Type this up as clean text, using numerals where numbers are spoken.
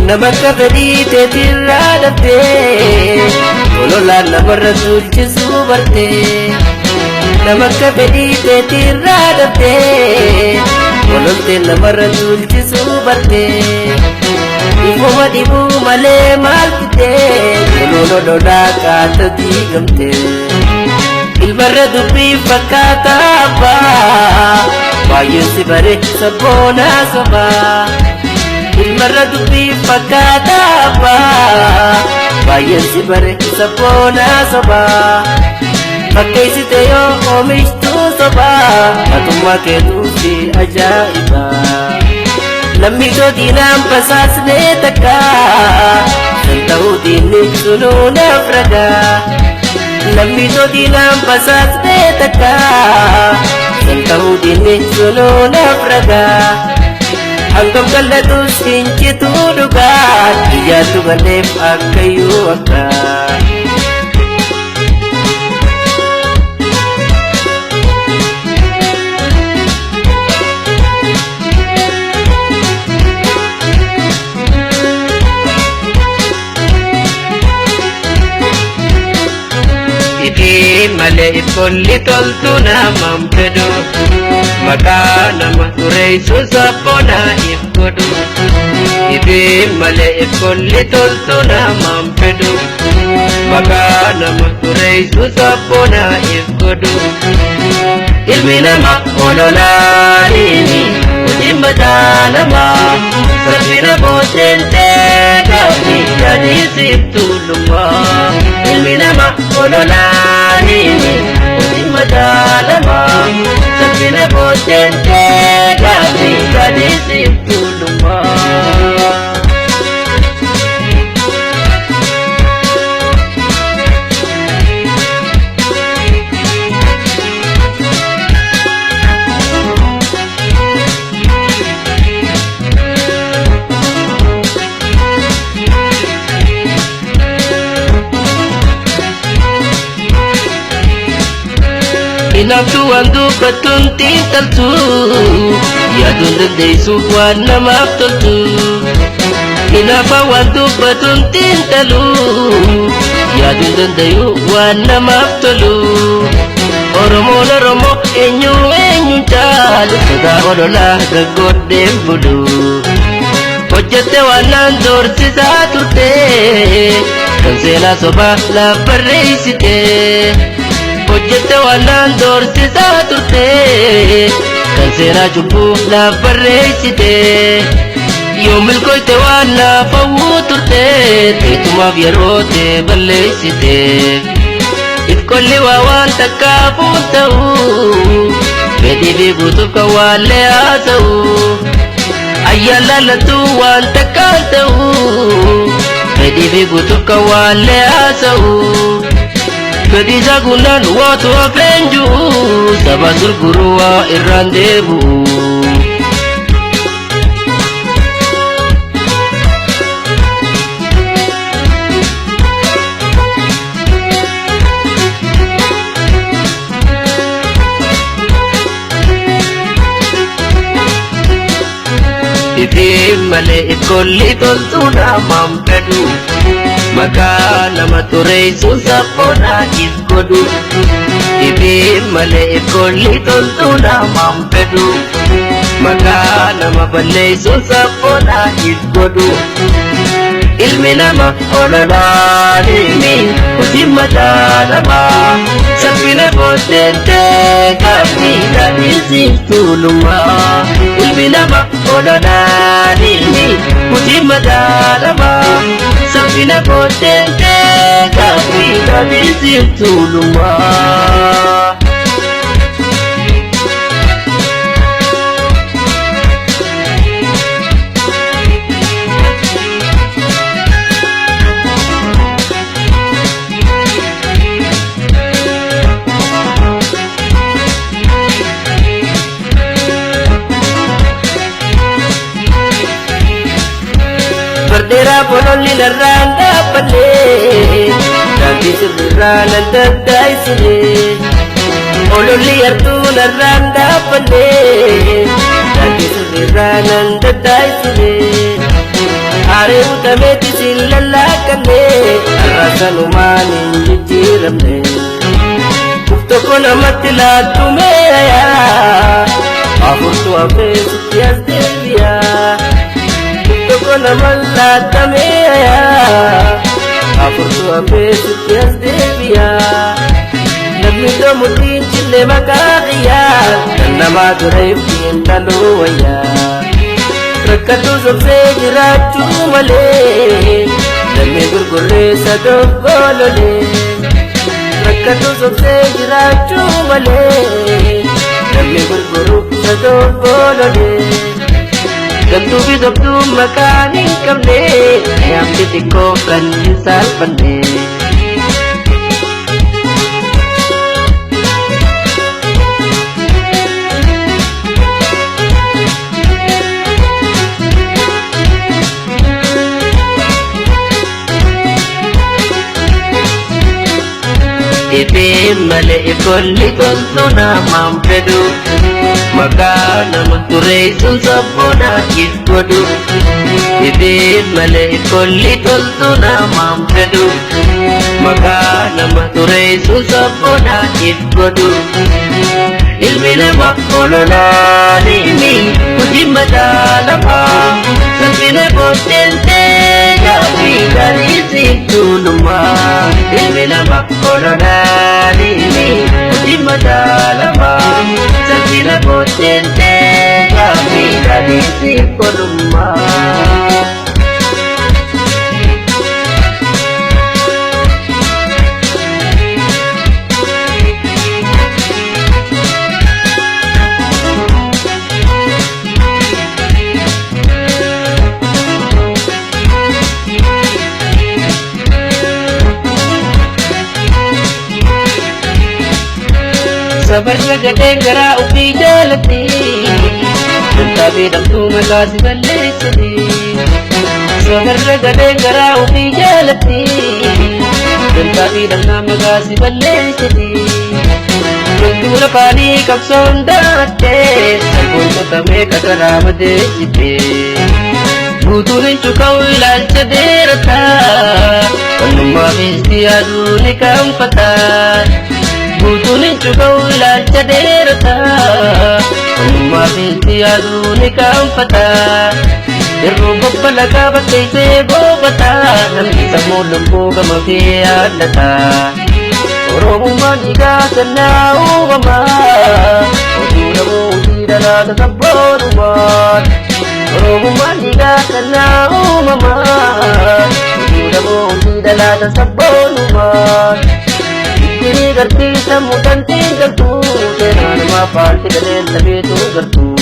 Namaka fedhii teetirraa dhabdee ololaan namarra tuulchisuu bartee. Namaka fedhii teetirraa dhabdee ololtee namarra tuulchisuu bartee. Ifuma dhibuu malee maal fidee olola lolaa kaata diigamtee. Ilmarra dubbii fakkaata abbaa baay'een si bare sabboonaa sobaa. Ilmarra dubbii fakkaata abbaa baay'een si bare sabboonaa sobaa. Fakkeessite yoo oomishtuu sobaa atummaa keetuu si ajaa'ibaa. Lammii diinaan basaasnee takkaa kan ta'uu diinni sunuu naaf ragaa. Lammii diinaan basaasnee takkaa kan ta'uu diinni sunuu naaf ragaa. Hangam gallatus hincituu dhugaa biyyaatu galeef akkayyuu akka. Malee kolli toltu namam fedhu maqaa nama tureessu sabboona if godhu. Malee kolli toltu namam fedhu maqaa nama tureessu sabboona if godhu. Ilmi nama ololaaniini hojii mataa namaa saffina booddentee gaafni gadiisiif tuulumaa. Ilmi nama ololaaniini hojii mataa namaa saffina booddentee gaafni gadiisiif tuulumaa. Inaftu wandu batun tintaltu yaadun dandeessuuf waan namaaf toltu. Inafa wandu batun tintalu yaadun dandeessu waan namaaf tolu. Oromoon Oromoo eenyu caalu sodaa ololaa gaggoddeen bulu. Hojjette waan naan doorsisaa turte kan seenaa sobaa laaf barreessite. Hojjette waan naan doorsisaa turte kan seenaa cubbuu laaf barreessite. Yoo milkooyte waan naaf hawwuu turte teetumaaf yeroo tee balleessite. Ifkolli waa waan takkaafuun ta'u fedhii fi guutuuf kan waallee haasa'u. Ayyaan laallattu waan takkaan ta'u fedhii fi guutuuf kan waallee haasa'u. Fedhiisa gunnaan waatu afleenju saba gurguruu waa irraan deebi'u. Malee kolli toltu namam fedhu maqaa nama tureessu sabboona if godhu. Malee kolli toltu namam fedhu maqaa nama balleessu sabboona if godhu. Ilmi nama ololaaniini hojii mataa namaa saffina booddentee gaafni gadiisiif tuulumaa. Ilmi nama ololaaniini hojii mataa namaa saffina booddentee gaafni gadiisiif tuulumaa. Fardera bololli narraan dhaabbalee daandii sirriirraa nan daddaayisine. Ololli yartuu narraan dhaabbalee daandii sirriirraa nan daddaayisine. Are utameti sillalakane Arrasanumanin jijjiramne Toko namatti laattume afurtu hafee sitti as deebi'a Toko namatti laattame afurtu hafee sitti as deebi'a Namni doomutiin chillee maqaa qiyyaa kan namaa ture ittiin dhaluu wayyaa Rakkatu sobsee jiraachuu malee namni gurgurreessa doggololee Rakkatu sobsee jiraachuu malee namni gurgurreessa doggololee Galtuu fi sobduu maqaan hin qabne yaamti xiqqoo kan hin saalfanne Ibe male ikolli tontu namaan fedhu maqaa nama tureessuun sabboona godhu Ibe male ikolli tontu namaan fedhu maqaa nama tureessuun sabboona godhu Ilmi nama kololaanimi hojii madaalawaa salphina booddeentee gaaffii gaarii siitunumaa Ilmi nama kololaanimi hojii madaalawaa salphina booddeentee gaaffii gaarii siitunumaa Sabarra gadee garaa ofii jaalatti Dantaa damtuu maqaa si balleessiti Sabarra gadee garaa ofii jaalatti Dantaa damtaa maqaa si balleessiti Loltuu lafaanii qabsoon daattee Salphoon qotamee qaqaraa madeessite Guutuun hin cuka'u ilaalcha deerataa Kannummaa feestii aduu ni kaanfataa Guutuun hin cuka'u ilaalcha deerataa Kannummaa feestii aduu ni kaanfataa Yeroo bobbalagaa bakkeessee goobataa Namni sammuu lubbuu gama fee yaadataa Oromummaan dhiigaa kennaa uumamaa Oduu dhabuu hojii dhalaata sabboonumaan Oromummaan dhiigaa kennaa uumamaa Oduu dhabuu hojii dhalaata sabboonumaan Diri gartii sammuu dantiin galtuu Seenaa namaa faalti galeen dhabeetuu gartuu